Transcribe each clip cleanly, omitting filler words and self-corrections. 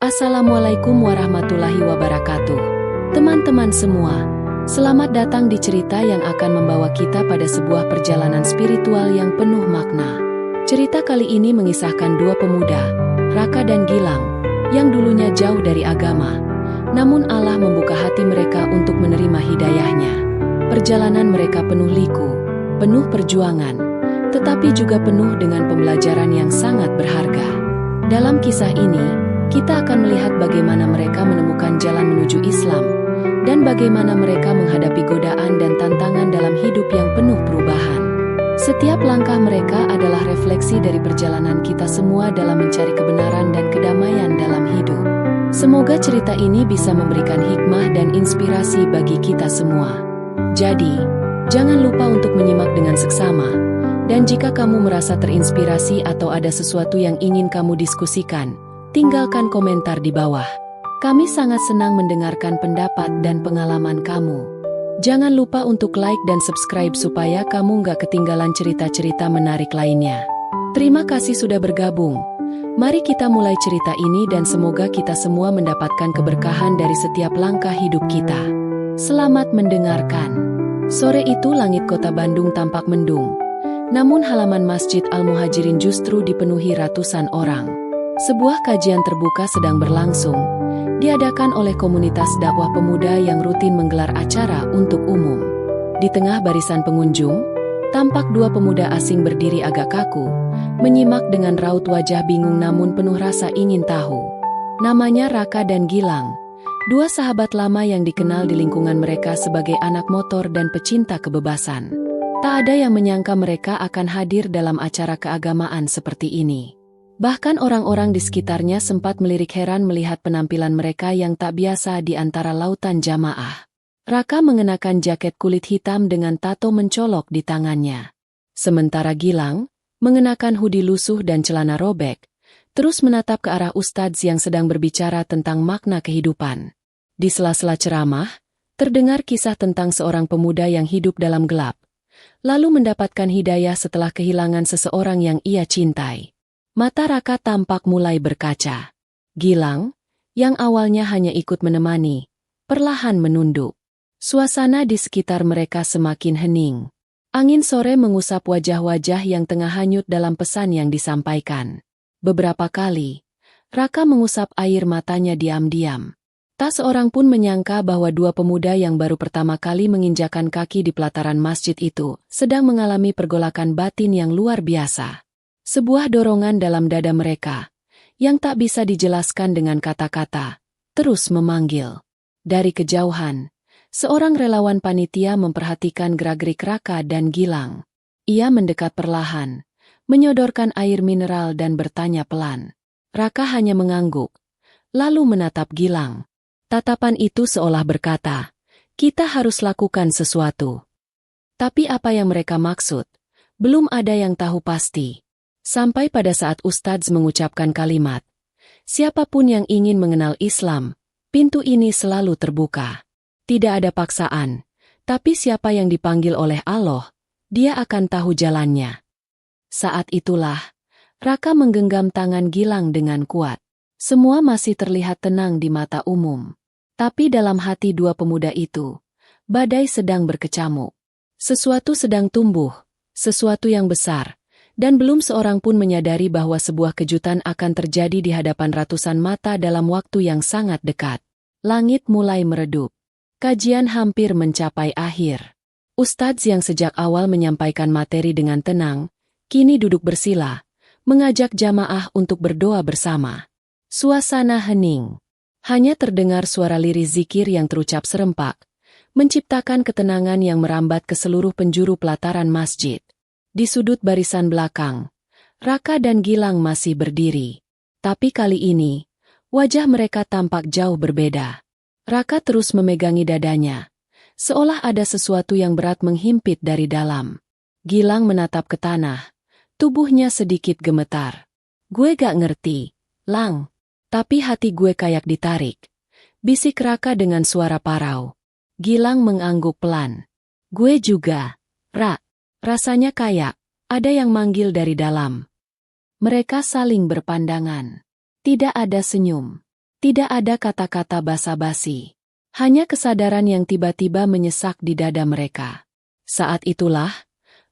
Assalamualaikum warahmatullahi wabarakatuh. Teman-teman semua, selamat datang di cerita yang akan membawa kita pada sebuah perjalanan spiritual yang penuh makna. Cerita kali ini mengisahkan dua pemuda, Raka dan Gilang, yang dulunya jauh dari agama. Namun Allah membuka hati mereka untuk menerima hidayahnya. Perjalanan mereka penuh liku, penuh perjuangan, tetapi juga penuh dengan pembelajaran yang sangat berharga. Dalam kisah ini, kita akan melihat bagaimana mereka menemukan jalan menuju Islam, dan bagaimana mereka menghadapi godaan dan tantangan dalam hidup yang penuh perubahan. Setiap langkah mereka adalah refleksi dari perjalanan kita semua dalam mencari kebenaran dan kedamaian dalam hidup. Semoga cerita ini bisa memberikan hikmah dan inspirasi bagi kita semua. Jadi, jangan lupa untuk menyimak dengan seksama, dan jika kamu merasa terinspirasi atau ada sesuatu yang ingin kamu diskusikan, tinggalkan komentar di bawah. Kami sangat senang mendengarkan pendapat dan pengalaman kamu. Jangan lupa untuk like dan subscribe supaya kamu nggak ketinggalan cerita-cerita menarik lainnya. Terima kasih sudah bergabung. Mari kita mulai cerita ini dan semoga kita semua mendapatkan keberkahan dari setiap langkah hidup kita. Selamat mendengarkan. Sore itu langit kota Bandung tampak mendung. Namun halaman Masjid Al-Muhajirin justru dipenuhi ratusan orang. Sebuah kajian terbuka sedang berlangsung, diadakan oleh komunitas dakwah pemuda yang rutin menggelar acara untuk umum. Di tengah barisan pengunjung, tampak dua pemuda asing berdiri agak kaku, menyimak dengan raut wajah bingung namun penuh rasa ingin tahu. Namanya Raka dan Gilang, dua sahabat lama yang dikenal di lingkungan mereka sebagai anak motor dan pecinta kebebasan. Tak ada yang menyangka mereka akan hadir dalam acara keagamaan seperti ini. Bahkan orang-orang di sekitarnya sempat melirik heran melihat penampilan mereka yang tak biasa di antara lautan jamaah. Raka mengenakan jaket kulit hitam dengan tato mencolok di tangannya. Sementara Gilang, mengenakan hoodie lusuh dan celana robek, terus menatap ke arah ustadz yang sedang berbicara tentang makna kehidupan. Di sela-sela ceramah, terdengar kisah tentang seorang pemuda yang hidup dalam gelap, lalu mendapatkan hidayah setelah kehilangan seseorang yang ia cintai. Mata Raka tampak mulai berkaca. Gilang, yang awalnya hanya ikut menemani, perlahan menunduk. Suasana di sekitar mereka semakin hening. Angin sore mengusap wajah-wajah yang tengah hanyut dalam pesan yang disampaikan. Beberapa kali, Raka mengusap air matanya diam-diam. Tak seorang pun menyangka bahwa dua pemuda yang baru pertama kali menginjakan kaki di pelataran masjid itu sedang mengalami pergolakan batin yang luar biasa. Sebuah dorongan dalam dada mereka, yang tak bisa dijelaskan dengan kata-kata, terus memanggil. Dari kejauhan, seorang relawan panitia memperhatikan gerak-gerik Raka dan Gilang. Ia mendekat perlahan, menyodorkan air mineral dan bertanya pelan. Raka hanya mengangguk, lalu menatap Gilang. Tatapan itu seolah berkata, kita harus lakukan sesuatu. Tapi apa yang mereka maksud? Belum ada yang tahu pasti. Sampai pada saat ustadz mengucapkan kalimat, siapapun yang ingin mengenal Islam, pintu ini selalu terbuka. Tidak ada paksaan, tapi siapa yang dipanggil oleh Allah, dia akan tahu jalannya. Saat itulah, Raka menggenggam tangan Gilang dengan kuat. Semua masih terlihat tenang di mata umum. Tapi dalam hati dua pemuda itu, badai sedang berkecamuk. Sesuatu sedang tumbuh, sesuatu yang besar. Dan belum seorang pun menyadari bahwa sebuah kejutan akan terjadi di hadapan ratusan mata dalam waktu yang sangat dekat. Langit mulai meredup. Kajian hampir mencapai akhir. Ustadz yang sejak awal menyampaikan materi dengan tenang, kini duduk bersila, mengajak jamaah untuk berdoa bersama. Suasana hening. Hanya terdengar suara lirih zikir yang terucap serempak, menciptakan ketenangan yang merambat ke seluruh penjuru pelataran masjid. Di sudut barisan belakang, Raka dan Gilang masih berdiri. Tapi kali ini, wajah mereka tampak jauh berbeda. Raka terus memegangi dadanya, seolah ada sesuatu yang berat menghimpit dari dalam. Gilang menatap ke tanah, tubuhnya sedikit gemetar. Gue gak ngerti, Lang, tapi hati gue kayak ditarik. Bisik Raka dengan suara parau. Gilang mengangguk pelan. Gue juga, Ra. Rasanya kayak ada yang manggil dari dalam. Mereka saling berpandangan. Tidak ada senyum. Tidak ada kata-kata basa-basi. Hanya kesadaran yang tiba-tiba menyesak di dada mereka. Saat itulah,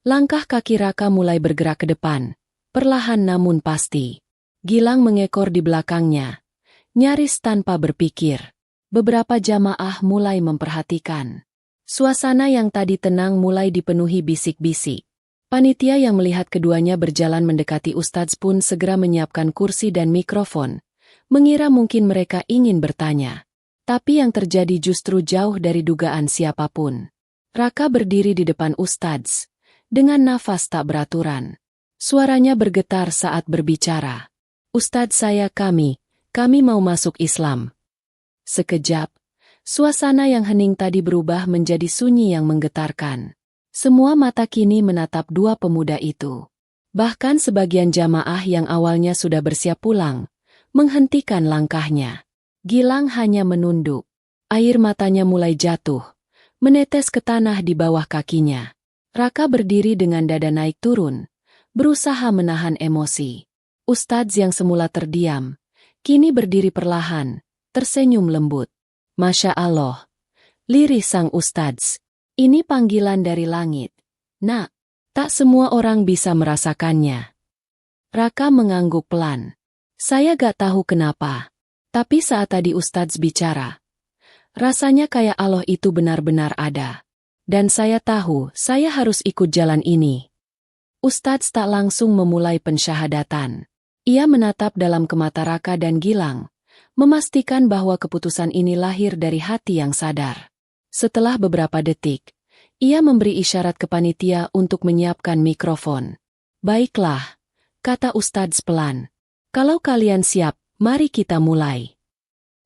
langkah kaki Raka mulai bergerak ke depan, perlahan namun pasti. Gilang mengekor di belakangnya, nyaris tanpa berpikir. Beberapa jamaah mulai memperhatikan. Suasana yang tadi tenang mulai dipenuhi bisik-bisik. Panitia yang melihat keduanya berjalan mendekati Ustadz pun segera menyiapkan kursi dan mikrofon, mengira mungkin mereka ingin bertanya. Tapi yang terjadi justru jauh dari dugaan siapapun. Raka berdiri di depan Ustadz, dengan nafas tak beraturan. Suaranya bergetar saat berbicara. Ustadz kami mau masuk Islam. Sekejap, suasana yang hening tadi berubah menjadi sunyi yang menggetarkan. Semua mata kini menatap dua pemuda itu. Bahkan sebagian jamaah yang awalnya sudah bersiap pulang, menghentikan langkahnya. Gilang hanya menunduk. Air matanya mulai jatuh, menetes ke tanah di bawah kakinya. Raka berdiri dengan dada naik turun, berusaha menahan emosi. Ustadz yang semula terdiam, kini berdiri perlahan, tersenyum lembut. Masya Allah, lirih sang Ustadz. Ini panggilan dari langit. Nak, tak semua orang bisa merasakannya. Raka mengangguk pelan. Saya gak tahu kenapa, tapi saat tadi Ustadz bicara, rasanya kayak Allah itu benar-benar ada. Dan saya tahu saya harus ikut jalan ini. Ustadz tak langsung memulai pensyahadatan. Ia menatap dalam ke mata Raka dan Gilang, memastikan bahwa keputusan ini lahir dari hati yang sadar. Setelah beberapa detik, ia memberi isyarat ke panitia untuk menyiapkan mikrofon. Baiklah, kata Ustadz pelan. Kalau kalian siap, mari kita mulai.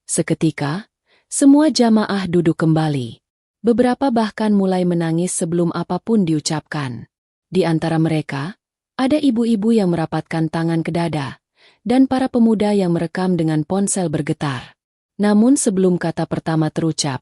Seketika, semua jamaah duduk kembali. Beberapa bahkan mulai menangis sebelum apapun diucapkan. Di antara mereka, ada ibu-ibu yang merapatkan tangan ke dada, dan para pemuda yang merekam dengan ponsel bergetar. Namun sebelum kata pertama terucap,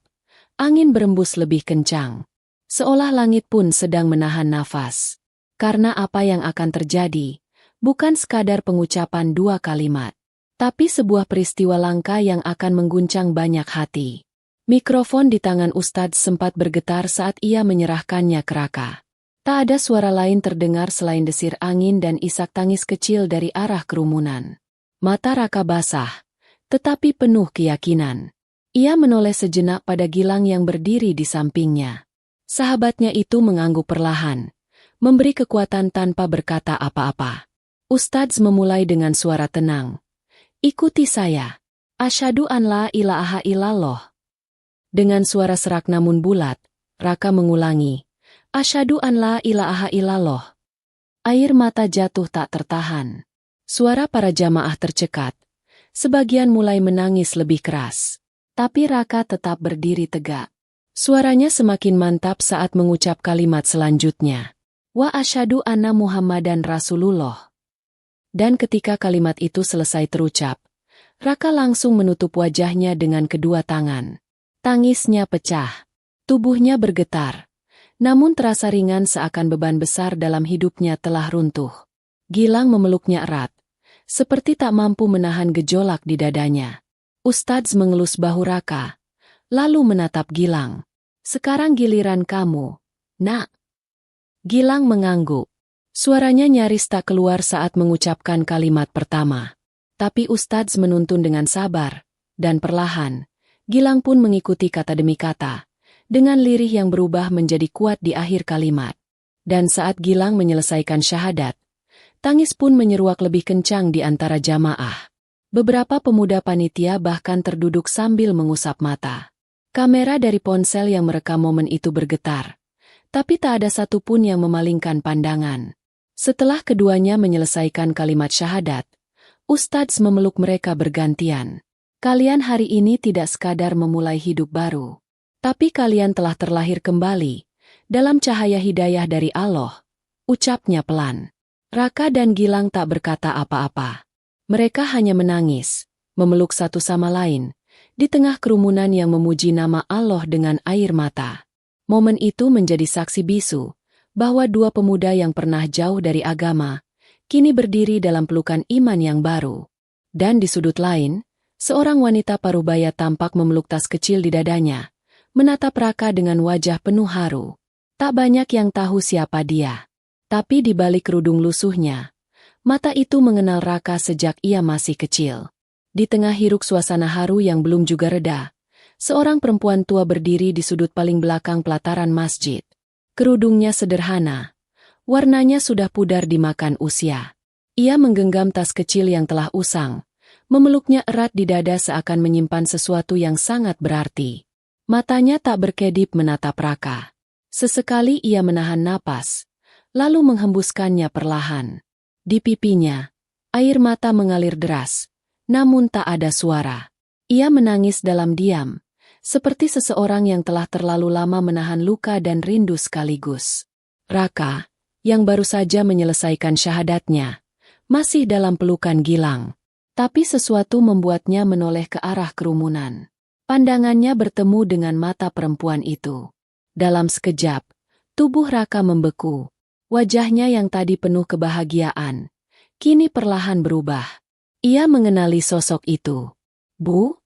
angin berembus lebih kencang. Seolah langit pun sedang menahan nafas. Karena apa yang akan terjadi, bukan sekadar pengucapan dua kalimat, tapi sebuah peristiwa langka yang akan mengguncang banyak hati. Mikrofon di tangan Ustadz sempat bergetar saat ia menyerahkannya ke Raka. Tak ada suara lain terdengar selain desir angin dan isak tangis kecil dari arah kerumunan. Mata Raka basah, tetapi penuh keyakinan. Ia menoleh sejenak pada Gilang yang berdiri di sampingnya. Sahabatnya itu mengangguk perlahan, memberi kekuatan tanpa berkata apa-apa. Ustadz memulai dengan suara tenang. Ikuti saya. Asyhadu an la ilaha illallah. Dengan suara serak namun bulat, Raka mengulangi. Asyhadu an la ilaha illallah. Air mata jatuh tak tertahan. Suara para jamaah tercekat. Sebagian mulai menangis lebih keras. Tapi Raka tetap berdiri tegak. Suaranya semakin mantap saat mengucap kalimat selanjutnya. Wa asyhadu anna Muhammadan Rasulullah. Dan ketika kalimat itu selesai terucap, Raka langsung menutup wajahnya dengan kedua tangan. Tangisnya pecah. Tubuhnya bergetar. Namun terasa ringan seakan beban besar dalam hidupnya telah runtuh. Gilang memeluknya erat, seperti tak mampu menahan gejolak di dadanya. Ustadz mengelus bahu Raka, lalu menatap Gilang. Sekarang giliran kamu, nak. Gilang mengangguk. Suaranya nyaris tak keluar saat mengucapkan kalimat pertama. Tapi Ustadz menuntun dengan sabar, dan perlahan, Gilang pun mengikuti kata demi kata. Dengan lirih yang berubah menjadi kuat di akhir kalimat. Dan saat Gilang menyelesaikan syahadat, tangis pun menyeruak lebih kencang di antara jamaah. Beberapa pemuda panitia bahkan terduduk sambil mengusap mata. Kamera dari ponsel yang merekam momen itu bergetar. Tapi tak ada satupun yang memalingkan pandangan. Setelah keduanya menyelesaikan kalimat syahadat, Ustadz memeluk mereka bergantian. Kalian hari ini tidak sekadar memulai hidup baru. Tapi kalian telah terlahir kembali, dalam cahaya hidayah dari Allah, ucapnya pelan. Raka dan Gilang tak berkata apa-apa. Mereka hanya menangis, memeluk satu sama lain, di tengah kerumunan yang memuji nama Allah dengan air mata. Momen itu menjadi saksi bisu, bahwa dua pemuda yang pernah jauh dari agama, kini berdiri dalam pelukan iman yang baru. Dan di sudut lain, Seorang wanita parubaya tampak memeluk tas kecil di dadanya, menatap Raka dengan wajah penuh haru. Tak banyak yang tahu siapa dia. Tapi di balik kerudung lusuhnya, mata itu mengenal Raka sejak ia masih kecil. Di tengah hiruk suasana haru yang belum juga reda, seorang perempuan tua berdiri di sudut paling belakang pelataran masjid. Kerudungnya sederhana, warnanya sudah pudar dimakan usia. Ia menggenggam tas kecil yang telah usang, memeluknya erat di dada seakan menyimpan sesuatu yang sangat berarti. Matanya tak berkedip menatap Raka. Sesekali ia menahan napas, lalu menghembuskannya perlahan. Di pipinya, air mata mengalir deras, namun tak ada suara. Ia menangis dalam diam, seperti seseorang yang telah terlalu lama menahan luka dan rindu sekaligus. Raka, yang baru saja menyelesaikan syahadatnya, masih dalam pelukan Gilang. Tapi sesuatu membuatnya menoleh ke arah kerumunan. Pandangannya bertemu dengan mata perempuan itu. Dalam sekejap, tubuh Raka membeku. Wajahnya yang tadi penuh kebahagiaan, kini perlahan berubah. Ia mengenali sosok itu. "Bu?"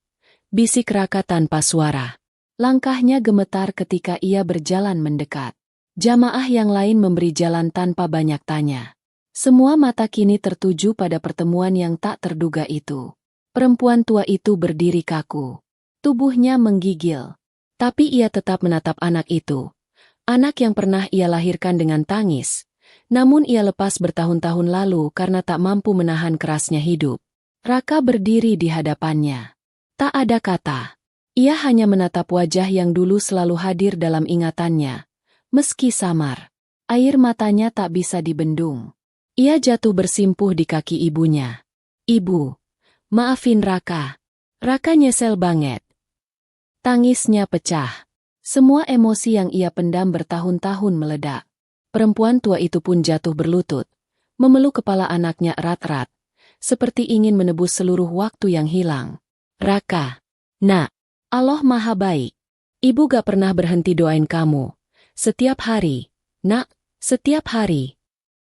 bisik Raka tanpa suara. Langkahnya gemetar ketika ia berjalan mendekat. Jamaah yang lain memberi jalan tanpa banyak tanya. Semua mata kini tertuju pada pertemuan yang tak terduga itu. Perempuan tua itu berdiri kaku. Tubuhnya menggigil. Tapi ia tetap menatap anak itu. Anak yang pernah ia lahirkan dengan tangis. Namun ia lepas bertahun-tahun lalu karena tak mampu menahan kerasnya hidup. Raka berdiri di hadapannya. Tak ada kata. Ia hanya menatap wajah yang dulu selalu hadir dalam ingatannya. Meski samar, air matanya tak bisa dibendung. Ia jatuh bersimpuh di kaki ibunya. "Ibu, maafin Raka." Raka nyesel banget. Tangisnya pecah. Semua emosi yang ia pendam bertahun-tahun meledak. Perempuan tua itu pun jatuh berlutut, memeluk kepala anaknya erat-erat, seperti ingin menebus seluruh waktu yang hilang. "Raka, Nak, Allah Maha Baik. Ibu gak pernah berhenti doain kamu. Setiap hari, Nak, setiap hari."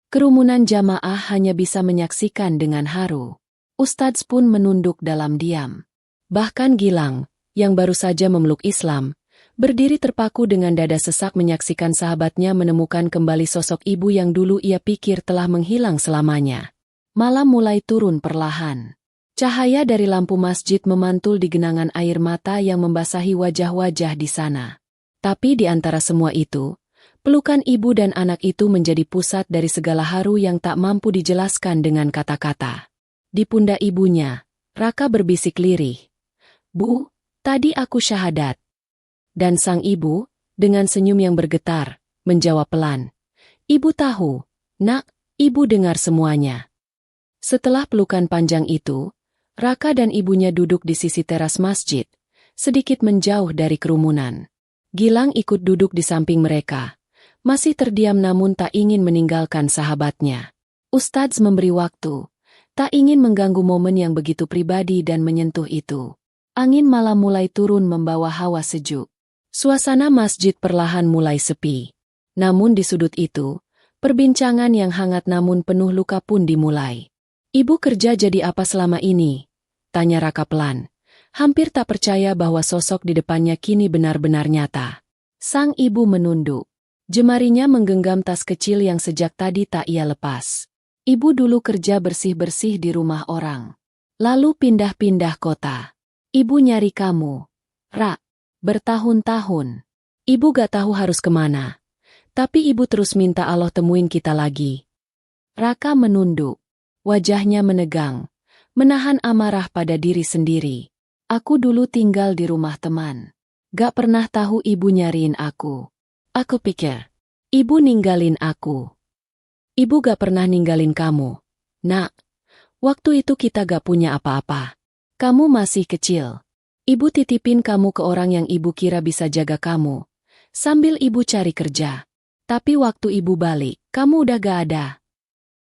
Kerumunan jamaah hanya bisa menyaksikan dengan haru. Ustadz pun menunduk dalam diam. Bahkan Gilang, yang baru saja memeluk Islam, berdiri terpaku dengan dada sesak menyaksikan sahabatnya menemukan kembali sosok ibu yang dulu ia pikir telah menghilang selamanya. Malam mulai turun perlahan. Cahaya dari lampu masjid memantul di genangan air mata yang membasahi wajah-wajah di sana. Tapi di antara semua itu, pelukan ibu dan anak itu menjadi pusat dari segala haru yang tak mampu dijelaskan dengan kata-kata. Di pundak ibunya, Raka berbisik lirih. "Bu, tadi aku syahadat." Dan sang ibu, dengan senyum yang bergetar, menjawab pelan. "Ibu tahu, Nak, ibu dengar semuanya." Setelah pelukan panjang itu, Raka dan ibunya duduk di sisi teras masjid, sedikit menjauh dari kerumunan. Gilang ikut duduk di samping mereka, masih terdiam namun tak ingin meninggalkan sahabatnya. Ustadz memberi waktu, tak ingin mengganggu momen yang begitu pribadi dan menyentuh itu. Angin malam mulai turun membawa hawa sejuk. Suasana masjid perlahan mulai sepi. Namun di sudut itu, perbincangan yang hangat namun penuh luka pun dimulai. "Ibu kerja jadi apa selama ini?" tanya Raka pelan. Hampir tak percaya bahwa sosok di depannya kini benar-benar nyata. Sang ibu menunduk. Jemarinya menggenggam tas kecil yang sejak tadi tak ia lepas. "Ibu dulu kerja bersih-bersih di rumah orang. Lalu pindah-pindah kota. Ibu nyari kamu, Ra, bertahun-tahun. Ibu gak tahu harus kemana. Tapi ibu terus minta Allah temuin kita lagi." Raka menunduk. Wajahnya menegang, menahan amarah pada diri sendiri. "Aku dulu tinggal di rumah teman. Gak pernah tahu ibu nyariin aku. Aku pikir, ibu ninggalin aku. Ibu gak pernah ninggalin kamu. Nak, waktu itu kita gak punya apa-apa. Kamu masih kecil. Ibu titipin kamu ke orang yang ibu kira bisa jaga kamu, sambil ibu cari kerja. Tapi waktu ibu balik, kamu udah gak ada."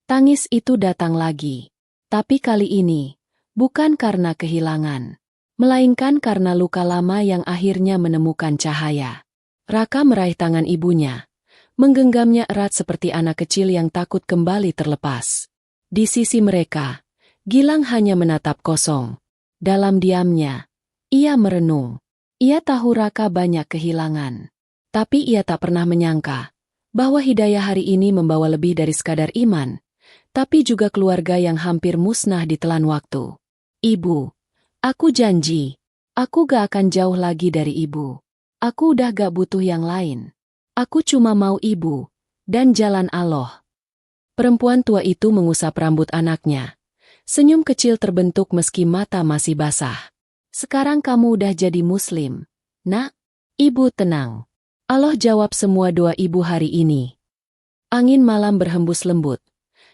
Tangis itu datang lagi. Tapi kali ini, bukan karena kehilangan, melainkan karena luka lama yang akhirnya menemukan cahaya. Raka meraih tangan ibunya, menggenggamnya erat seperti anak kecil yang takut kembali terlepas. Di sisi mereka, Gilang hanya menatap kosong. Dalam diamnya, ia merenung. Ia tahu Raka banyak kehilangan. Tapi ia tak pernah menyangka bahwa Hidayah hari ini membawa lebih dari sekadar iman, tapi juga keluarga yang hampir musnah ditelan waktu. Ibu, aku janji, aku gak akan jauh lagi dari ibu. Aku udah gak butuh yang lain. Aku cuma mau ibu dan jalan Allah. Perempuan tua itu mengusap rambut anaknya. Senyum kecil terbentuk meski mata masih basah. Sekarang kamu udah jadi muslim. Nak, ibu tenang. Allah jawab semua doa ibu hari ini. Angin malam berhembus lembut,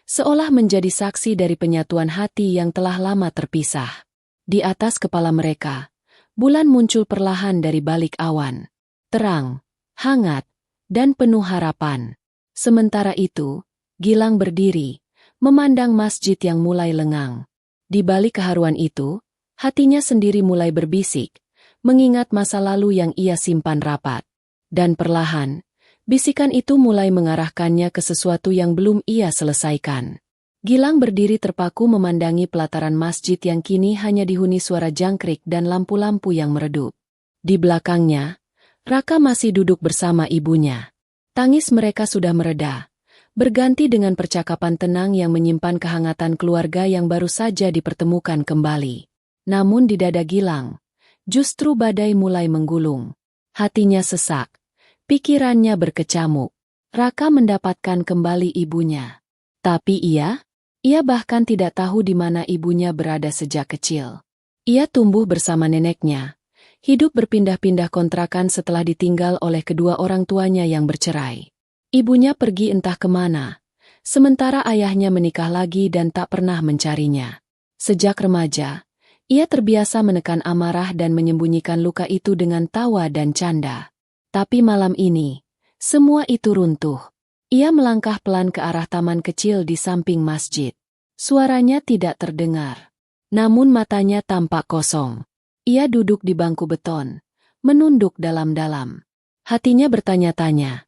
seolah menjadi saksi dari penyatuan hati yang telah lama terpisah. Di atas kepala mereka, bulan muncul perlahan dari balik awan. Terang, hangat, dan penuh harapan. Sementara itu, Gilang berdiri, memandang masjid yang mulai lengang. Di balik keharuan itu, hatinya sendiri mulai berbisik, mengingat masa lalu yang ia simpan rapat. Dan perlahan, bisikan itu mulai mengarahkannya ke sesuatu yang belum ia selesaikan. Gilang berdiri terpaku memandangi pelataran masjid yang kini hanya dihuni suara jangkrik dan lampu-lampu yang meredup. Di belakangnya, Raka masih duduk bersama ibunya. Tangis mereka sudah mereda, berganti dengan percakapan tenang yang menyimpan kehangatan keluarga yang baru saja dipertemukan kembali. Namun di dada Gilang, justru badai mulai menggulung. Hatinya sesak, pikirannya berkecamuk. Raka mendapatkan kembali ibunya. Tapi ia bahkan tidak tahu di mana ibunya berada sejak kecil. Ia tumbuh bersama neneknya, hidup berpindah-pindah kontrakan setelah ditinggal oleh kedua orang tuanya yang bercerai. Ibunya pergi entah kemana, sementara ayahnya menikah lagi dan tak pernah mencarinya. Sejak remaja, ia terbiasa menekan amarah dan menyembunyikan luka itu dengan tawa dan canda. Tapi malam ini, semua itu runtuh. Ia melangkah pelan ke arah taman kecil di samping masjid. Suaranya tidak terdengar, namun matanya tampak kosong. Ia duduk di bangku beton, menunduk dalam-dalam. Hatinya bertanya-tanya,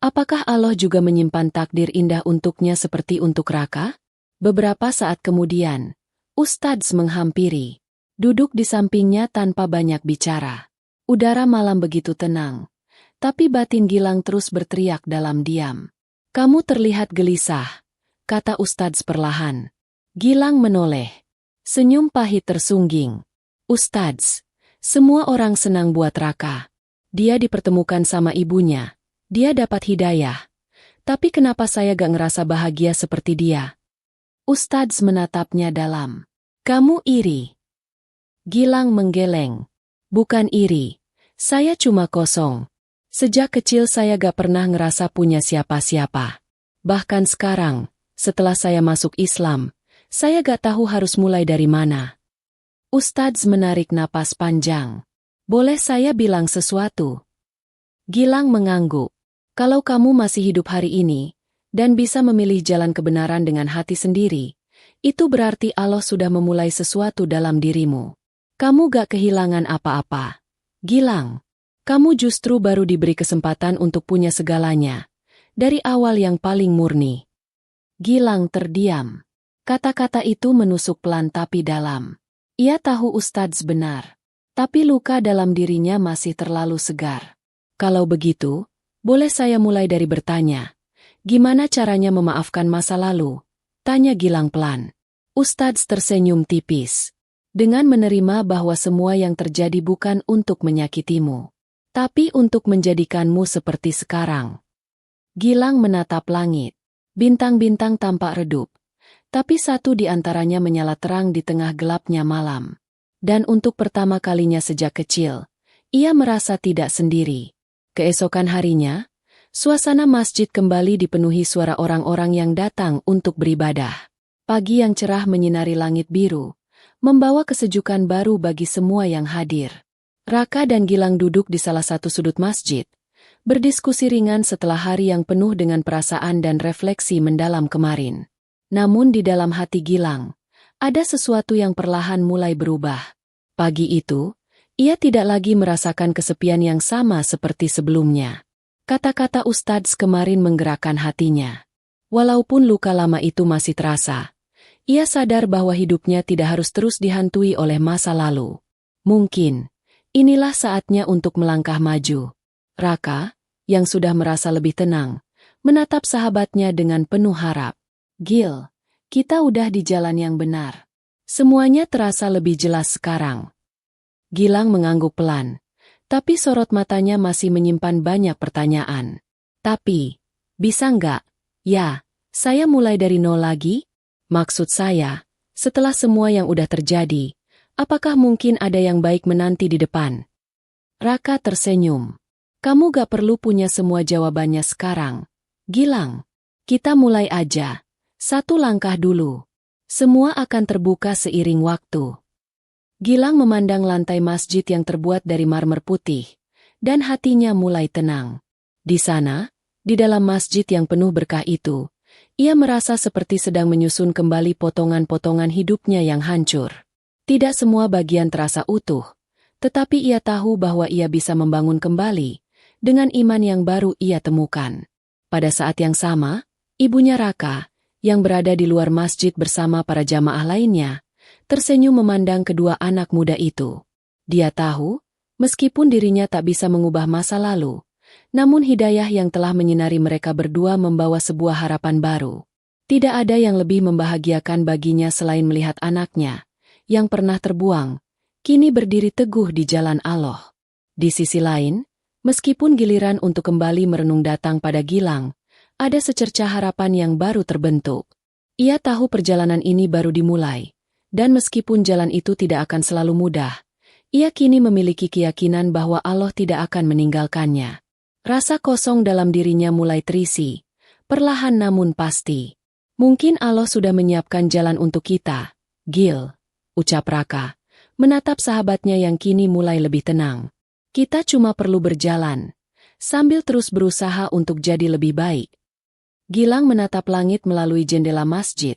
apakah Allah juga menyimpan takdir indah untuknya seperti untuk Raka? Beberapa saat kemudian, Ustadz menghampiri, duduk di sampingnya tanpa banyak bicara. Udara malam begitu tenang, tapi batin Gilang terus berteriak dalam diam. Kamu terlihat gelisah, kata Ustadz perlahan. Gilang menoleh. Senyum pahit tersungging. Ustadz, semua orang senang buat Raka. Dia dipertemukan sama ibunya. Dia dapat hidayah. Tapi kenapa saya gak ngerasa bahagia seperti dia? Ustadz menatapnya dalam. Kamu iri. Gilang menggeleng. Bukan iri. Saya cuma kosong. Sejak kecil saya gak pernah ngerasa punya siapa-siapa. Bahkan sekarang, setelah saya masuk Islam, saya gak tahu harus mulai dari mana. Ustadz menarik napas panjang. Boleh saya bilang sesuatu? Gilang mengangguk. Kalau kamu masih hidup hari ini, dan bisa memilih jalan kebenaran dengan hati sendiri, itu berarti Allah sudah memulai sesuatu dalam dirimu. Kamu gak kehilangan apa-apa. Gilang, kamu justru baru diberi kesempatan untuk punya segalanya. Dari awal yang paling murni. Gilang terdiam. Kata-kata itu menusuk pelan tapi dalam. Ia tahu Ustadz benar. Tapi luka dalam dirinya masih terlalu segar. Kalau begitu, boleh saya mulai dari bertanya. Gimana caranya memaafkan masa lalu? Tanya Gilang pelan. Ustadz tersenyum tipis. Dengan menerima bahwa semua yang terjadi bukan untuk menyakitimu, tapi untuk menjadikanmu seperti sekarang. Gilang menatap langit. Bintang-bintang tampak redup, tapi satu di antaranya menyala terang di tengah gelapnya malam. Dan untuk pertama kalinya sejak kecil, ia merasa tidak sendiri. Keesokan harinya, suasana masjid kembali dipenuhi suara orang-orang yang datang untuk beribadah. Pagi yang cerah menyinari langit biru, membawa kesejukan baru bagi semua yang hadir. Raka dan Gilang duduk di salah satu sudut masjid, berdiskusi ringan setelah hari yang penuh dengan perasaan dan refleksi mendalam kemarin. Namun di dalam hati Gilang, ada sesuatu yang perlahan mulai berubah. Pagi itu, ia tidak lagi merasakan kesepian yang sama seperti sebelumnya. Kata-kata Ustadz kemarin menggerakkan hatinya. Walaupun luka lama itu masih terasa, Ia sadar bahwa hidupnya tidak harus terus dihantui oleh masa lalu. Mungkin, inilah saatnya untuk melangkah maju. Raka, yang sudah merasa lebih tenang, menatap sahabatnya dengan penuh harap. Gil, kita udah di jalan yang benar. Semuanya terasa lebih jelas sekarang. Gilang mengangguk pelan, tapi sorot matanya masih menyimpan banyak pertanyaan. Tapi, bisa nggak? Ya, saya mulai dari nol lagi? Maksud saya, setelah semua yang udah terjadi, apakah mungkin ada yang baik menanti di depan? Raka tersenyum. Kamu gak perlu punya semua jawabannya sekarang. Gilang, kita mulai aja. Satu langkah dulu. Semua akan terbuka seiring waktu. Gilang memandang lantai masjid yang terbuat dari marmer putih, dan hatinya mulai tenang. Di sana, di dalam masjid yang penuh berkah itu, ia merasa seperti sedang menyusun kembali potongan-potongan hidupnya yang hancur. Tidak semua bagian terasa utuh, tetapi ia tahu bahwa ia bisa membangun kembali dengan iman yang baru ia temukan. Pada saat yang sama, ibunya Raka, yang berada di luar masjid bersama para jamaah lainnya, tersenyum memandang kedua anak muda itu. Dia tahu, meskipun dirinya tak bisa mengubah masa lalu, namun hidayah yang telah menyinari mereka berdua membawa sebuah harapan baru. Tidak ada yang lebih membahagiakan baginya selain melihat anaknya, yang pernah terbuang, kini berdiri teguh di jalan Allah. Di sisi lain, meskipun giliran untuk kembali merenung datang pada Gilang, ada secercah harapan yang baru terbentuk. Ia tahu perjalanan ini baru dimulai, dan meskipun jalan itu tidak akan selalu mudah, ia kini memiliki keyakinan bahwa Allah tidak akan meninggalkannya. Rasa kosong dalam dirinya mulai terisi, perlahan namun pasti. Mungkin Allah sudah menyiapkan jalan untuk kita, Gil, ucap Raka, menatap sahabatnya yang kini mulai lebih tenang. Kita cuma perlu berjalan, sambil terus berusaha untuk jadi lebih baik. Gilang menatap langit melalui jendela masjid,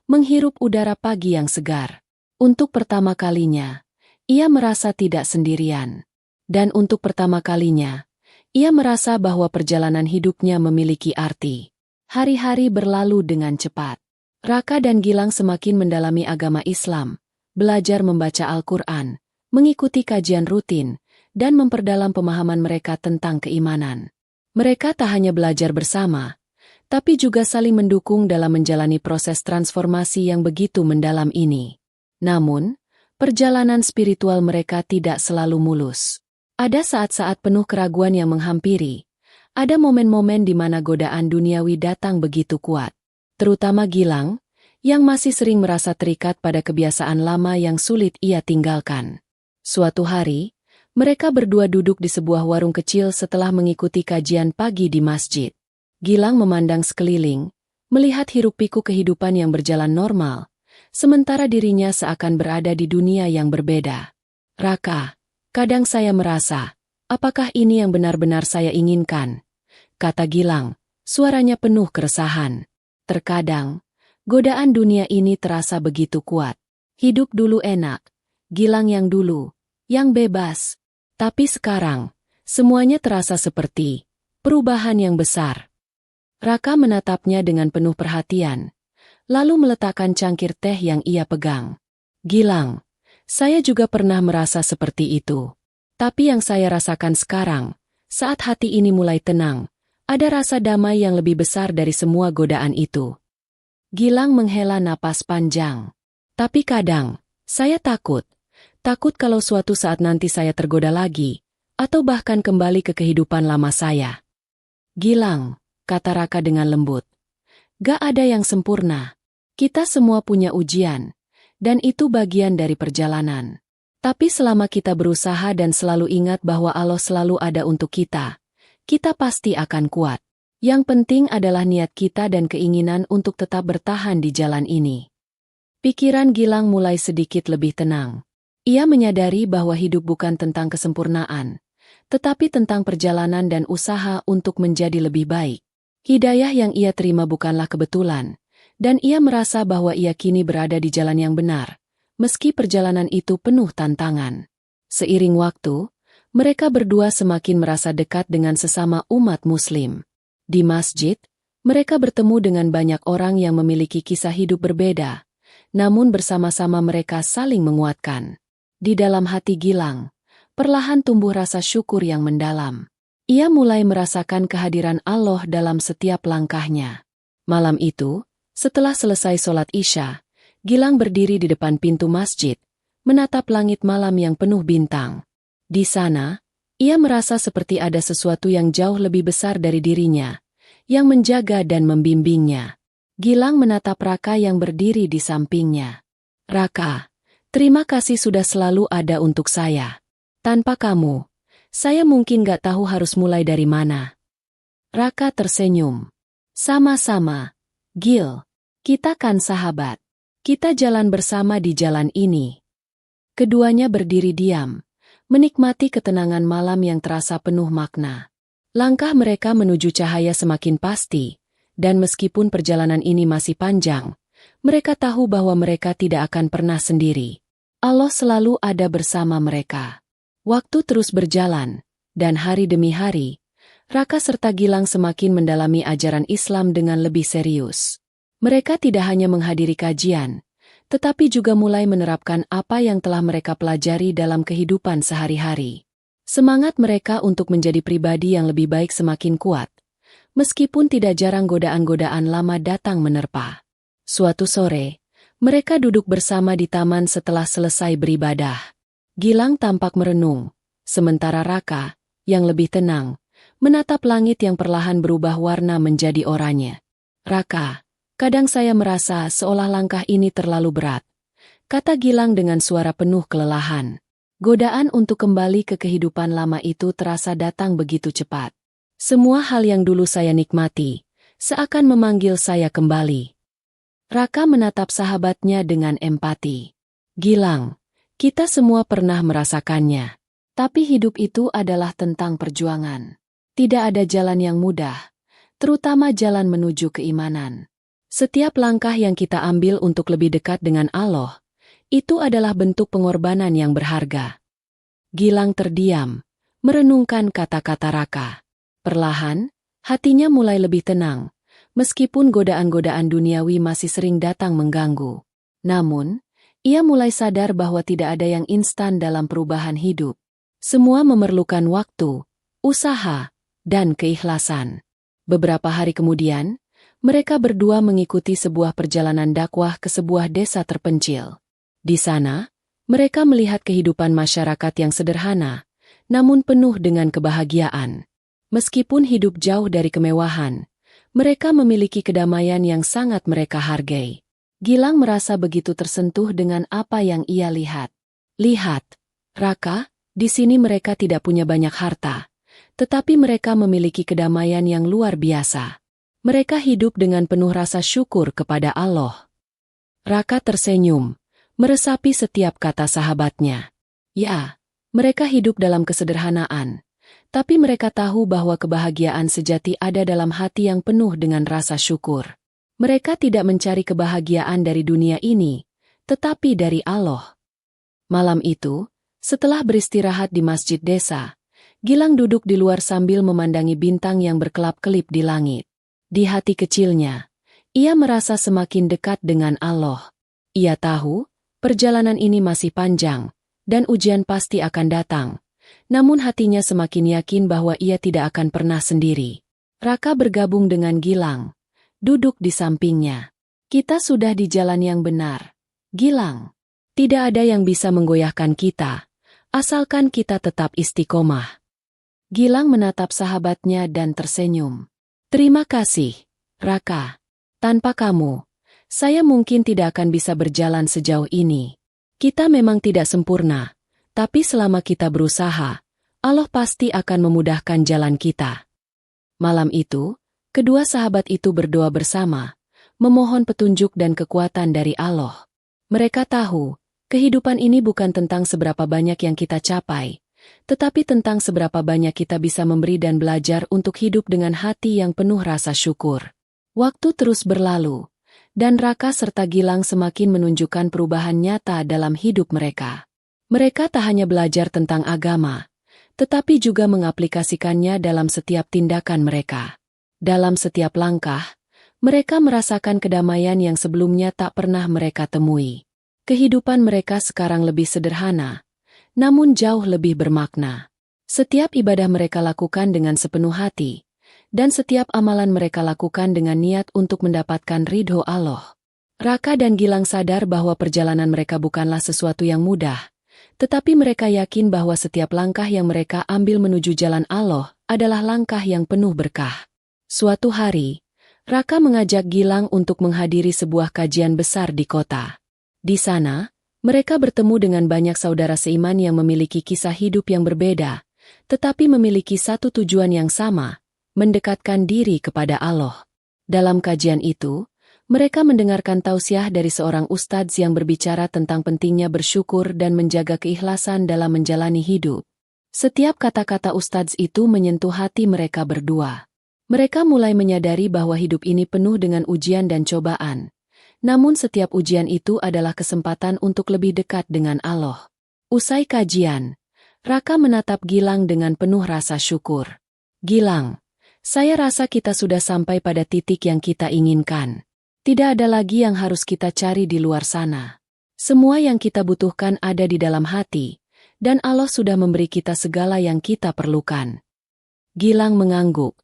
menghirup udara pagi yang segar. Untuk pertama kalinya, ia merasa tidak sendirian. Dan untuk pertama kalinya, ia merasa bahwa perjalanan hidupnya memiliki arti. Hari-hari berlalu dengan cepat. Raka dan Gilang semakin mendalami agama Islam, belajar membaca Al-Quran, mengikuti kajian rutin, dan memperdalam pemahaman mereka tentang keimanan. Mereka tak hanya belajar bersama, tapi juga saling mendukung dalam menjalani proses transformasi yang begitu mendalam ini. Namun, perjalanan spiritual mereka tidak selalu mulus. Ada saat-saat penuh keraguan yang menghampiri. Ada momen-momen di mana godaan duniawi datang begitu kuat. Terutama Gilang, yang masih sering merasa terikat pada kebiasaan lama yang sulit ia tinggalkan. Suatu hari, mereka berdua duduk di sebuah warung kecil setelah mengikuti kajian pagi di masjid. Gilang memandang sekeliling, melihat hiruk-pikuk kehidupan yang berjalan normal, sementara dirinya seakan berada di dunia yang berbeda. Raka, kadang saya merasa, apakah ini yang benar-benar saya inginkan? Kata Gilang, suaranya penuh keresahan. Terkadang, godaan dunia ini terasa begitu kuat. Hidup dulu enak, Gilang yang dulu, yang bebas. Tapi sekarang, semuanya terasa seperti perubahan yang besar. Raka menatapnya dengan penuh perhatian, lalu meletakkan cangkir teh yang ia pegang. Gilang, saya juga pernah merasa seperti itu. Tapi yang saya rasakan sekarang, saat hati ini mulai tenang, ada rasa damai yang lebih besar dari semua godaan itu. Gilang menghela napas panjang. Tapi kadang, saya takut kalau suatu saat nanti saya tergoda lagi, atau bahkan kembali ke kehidupan lama saya. Gilang, kata Raka dengan lembut, gak ada yang sempurna. Kita semua punya ujian, dan itu bagian dari perjalanan. Tapi selama kita berusaha dan selalu ingat bahwa Allah selalu ada untuk kita pasti akan kuat. Yang penting adalah niat kita dan keinginan untuk tetap bertahan di jalan ini. Pikiran Gilang mulai sedikit lebih tenang. Ia menyadari bahwa hidup bukan tentang kesempurnaan, tetapi tentang perjalanan dan usaha untuk menjadi lebih baik. Hidayah yang ia terima bukanlah kebetulan, dan ia merasa bahwa ia kini berada di jalan yang benar, meski perjalanan itu penuh tantangan. Seiring waktu, mereka berdua semakin merasa dekat dengan sesama umat Muslim. Di masjid, mereka bertemu dengan banyak orang yang memiliki kisah hidup berbeda, namun bersama-sama mereka saling menguatkan. Di dalam hati Gilang, perlahan tumbuh rasa syukur yang mendalam. Ia mulai merasakan kehadiran Allah dalam setiap langkahnya. Malam itu, setelah selesai sholat Isya, Gilang berdiri di depan pintu masjid, menatap langit malam yang penuh bintang. Di sana, ia merasa seperti ada sesuatu yang jauh lebih besar dari dirinya, yang menjaga dan membimbingnya. Gilang menatap Raka yang berdiri di sampingnya. "Raka, terima kasih sudah selalu ada untuk saya. Tanpa kamu, saya mungkin gak tahu harus mulai dari mana." Raka tersenyum. "Sama-sama, Gil. Kita kan sahabat. Kita jalan bersama di jalan ini." Keduanya berdiri diam, menikmati ketenangan malam yang terasa penuh makna. Langkah mereka menuju cahaya semakin pasti, dan meskipun perjalanan ini masih panjang, mereka tahu bahwa mereka tidak akan pernah sendiri. Allah selalu ada bersama mereka. Waktu terus berjalan, dan hari demi hari, Raka serta Gilang semakin mendalami ajaran Islam dengan lebih serius. Mereka tidak hanya menghadiri kajian, tetapi juga mulai menerapkan apa yang telah mereka pelajari dalam kehidupan sehari-hari. Semangat mereka untuk menjadi pribadi yang lebih baik semakin kuat, meskipun tidak jarang godaan-godaan lama datang menerpa. Suatu sore, mereka duduk bersama di taman setelah selesai beribadah. Gilang tampak merenung, sementara Raka, yang lebih tenang, menatap langit yang perlahan berubah warna menjadi oranye. "Raka, kadang saya merasa seolah langkah ini terlalu berat," kata Gilang dengan suara penuh kelelahan. Godaan untuk kembali ke kehidupan lama itu terasa datang begitu cepat. "Semua hal yang dulu saya nikmati, seakan memanggil saya kembali." Raka menatap sahabatnya dengan empati. "Gilang, kita semua pernah merasakannya. Tapi hidup itu adalah tentang perjuangan. Tidak ada jalan yang mudah, terutama jalan menuju keimanan. Setiap langkah yang kita ambil untuk lebih dekat dengan Allah, itu adalah bentuk pengorbanan yang berharga." Gilang terdiam, merenungkan kata-kata Raka. Perlahan, hatinya mulai lebih tenang, meskipun godaan-godaan duniawi masih sering datang mengganggu. Namun, ia mulai sadar bahwa tidak ada yang instan dalam perubahan hidup. Semua memerlukan waktu, usaha, dan keikhlasan. Beberapa hari kemudian, mereka berdua mengikuti sebuah perjalanan dakwah ke sebuah desa terpencil. Di sana, mereka melihat kehidupan masyarakat yang sederhana, namun penuh dengan kebahagiaan. Meskipun hidup jauh dari kemewahan, mereka memiliki kedamaian yang sangat mereka hargai. Gilang merasa begitu tersentuh dengan apa yang ia lihat. "Lihat, Raka, di sini mereka tidak punya banyak harta, tetapi mereka memiliki kedamaian yang luar biasa. Mereka hidup dengan penuh rasa syukur kepada Allah." Raka tersenyum, meresapi setiap kata sahabatnya. Ya, mereka hidup dalam kesederhanaan, tapi mereka tahu bahwa kebahagiaan sejati ada dalam hati yang penuh dengan rasa syukur. Mereka tidak mencari kebahagiaan dari dunia ini, tetapi dari Allah. Malam itu, setelah beristirahat di masjid desa, Gilang duduk di luar sambil memandangi bintang yang berkelap-kelip di langit. Di hati kecilnya, ia merasa semakin dekat dengan Allah. Ia tahu, perjalanan ini masih panjang, dan ujian pasti akan datang. Namun hatinya semakin yakin bahwa ia tidak akan pernah sendiri. Raka bergabung dengan Gilang, duduk di sampingnya. "Kita sudah di jalan yang benar, Gilang. Tidak ada yang bisa menggoyahkan kita, asalkan kita tetap istiqomah." Gilang menatap sahabatnya dan tersenyum. "Terima kasih, Raka. Tanpa kamu, saya mungkin tidak akan bisa berjalan sejauh ini. Kita memang tidak sempurna, tapi selama kita berusaha, Allah pasti akan memudahkan jalan kita." Malam itu, kedua sahabat itu berdoa bersama, memohon petunjuk dan kekuatan dari Allah. Mereka tahu, kehidupan ini bukan tentang seberapa banyak yang kita capai, tetapi tentang seberapa banyak kita bisa memberi dan belajar untuk hidup dengan hati yang penuh rasa syukur. Waktu terus berlalu, dan Raka serta Gilang semakin menunjukkan perubahan nyata dalam hidup mereka. Mereka tak hanya belajar tentang agama, tetapi juga mengaplikasikannya dalam setiap tindakan mereka. Dalam setiap langkah, Mereka merasakan kedamaian yang sebelumnya tak pernah mereka temui. Kehidupan mereka sekarang lebih sederhana, namun jauh lebih bermakna. Setiap ibadah mereka lakukan dengan sepenuh hati, dan setiap amalan mereka lakukan dengan niat untuk mendapatkan ridho Allah. Raka dan Gilang sadar bahwa perjalanan mereka bukanlah sesuatu yang mudah, tetapi mereka yakin bahwa setiap langkah yang mereka ambil menuju jalan Allah adalah langkah yang penuh berkah. Suatu hari, Raka mengajak Gilang untuk menghadiri sebuah kajian besar di kota. Di sana, mereka bertemu dengan banyak saudara seiman yang memiliki kisah hidup yang berbeda, tetapi memiliki satu tujuan yang sama, mendekatkan diri kepada Allah. Dalam kajian itu, mereka mendengarkan tausiah dari seorang ustadz yang berbicara tentang pentingnya bersyukur dan menjaga keikhlasan dalam menjalani hidup. Setiap kata-kata ustadz itu menyentuh hati mereka berdua. Mereka mulai menyadari bahwa hidup ini penuh dengan ujian dan cobaan. Namun setiap ujian itu adalah kesempatan untuk lebih dekat dengan Allah. Usai kajian, Raka menatap Gilang dengan penuh rasa syukur. Gilang, saya rasa kita sudah sampai pada titik yang kita inginkan. Tidak ada lagi yang harus kita cari di luar sana. Semua yang kita butuhkan ada di dalam hati, dan Allah sudah memberi kita segala yang kita perlukan. Gilang mengangguk.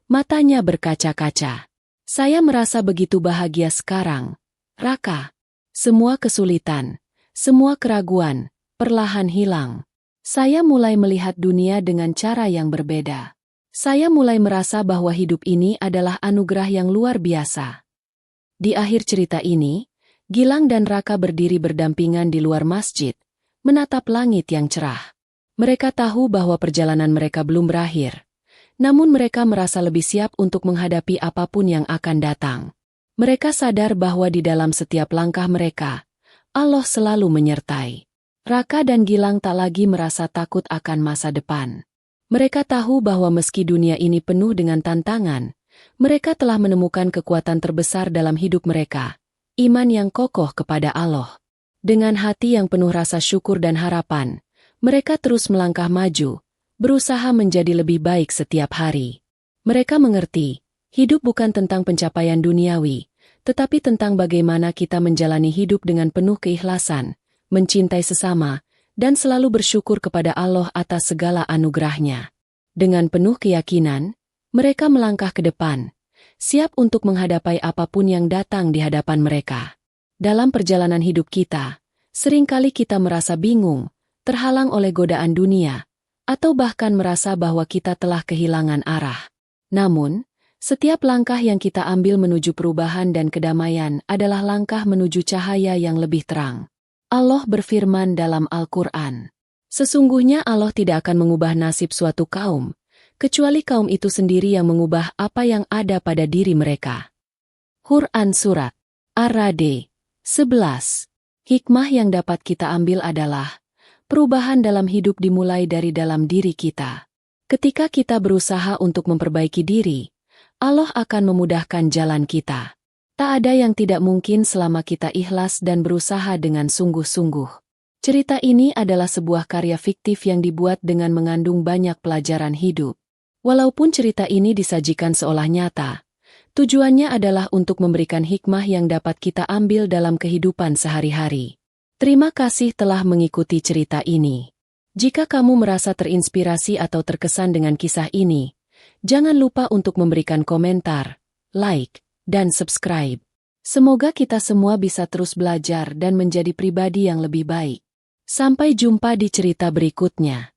Matanya berkaca-kaca. Saya merasa begitu bahagia sekarang. Raka, semua kesulitan, semua keraguan, perlahan hilang. Saya mulai melihat dunia dengan cara yang berbeda. Saya mulai merasa bahwa hidup ini adalah anugerah yang luar biasa. Di akhir cerita ini, Gilang dan Raka berdiri berdampingan di luar masjid, menatap langit yang cerah. Mereka tahu bahwa perjalanan mereka belum berakhir. Namun mereka merasa lebih siap untuk menghadapi apapun yang akan datang. Mereka sadar bahwa di dalam setiap langkah mereka, Allah selalu menyertai. Raka dan Gilang tak lagi merasa takut akan masa depan. Mereka tahu bahwa meski dunia ini penuh dengan tantangan, mereka telah menemukan kekuatan terbesar dalam hidup mereka, iman yang kokoh kepada Allah. Dengan hati yang penuh rasa syukur dan harapan, mereka terus melangkah maju, berusaha menjadi lebih baik setiap hari. Mereka mengerti, hidup bukan tentang pencapaian duniawi, tetapi tentang bagaimana kita menjalani hidup dengan penuh keikhlasan, mencintai sesama, dan selalu bersyukur kepada Allah atas segala anugerahnya. Dengan penuh keyakinan, mereka melangkah ke depan, siap untuk menghadapi apapun yang datang di hadapan mereka. Dalam perjalanan hidup kita, seringkali kita merasa bingung, terhalang oleh godaan dunia, atau bahkan merasa bahwa kita telah kehilangan arah. Namun, setiap langkah yang kita ambil menuju perubahan dan kedamaian adalah langkah menuju cahaya yang lebih terang. Allah berfirman dalam Al-Quran, "Sesungguhnya Allah tidak akan mengubah nasib suatu kaum, kecuali kaum itu sendiri yang mengubah apa yang ada pada diri mereka." Quran Surat Ar-Ra'd 11. Hikmah yang dapat kita ambil adalah perubahan dalam hidup dimulai dari dalam diri kita. Ketika kita berusaha untuk memperbaiki diri, Allah akan memudahkan jalan kita. Tak ada yang tidak mungkin selama kita ikhlas dan berusaha dengan sungguh-sungguh. Cerita ini adalah sebuah karya fiktif yang dibuat dengan mengandung banyak pelajaran hidup. Walaupun cerita ini disajikan seolah nyata, tujuannya adalah untuk memberikan hikmah yang dapat kita ambil dalam kehidupan sehari-hari. Terima kasih telah mengikuti cerita ini. Jika kamu merasa terinspirasi atau terkesan dengan kisah ini, jangan lupa untuk memberikan komentar, like, dan subscribe. Semoga kita semua bisa terus belajar dan menjadi pribadi yang lebih baik. Sampai jumpa di cerita berikutnya.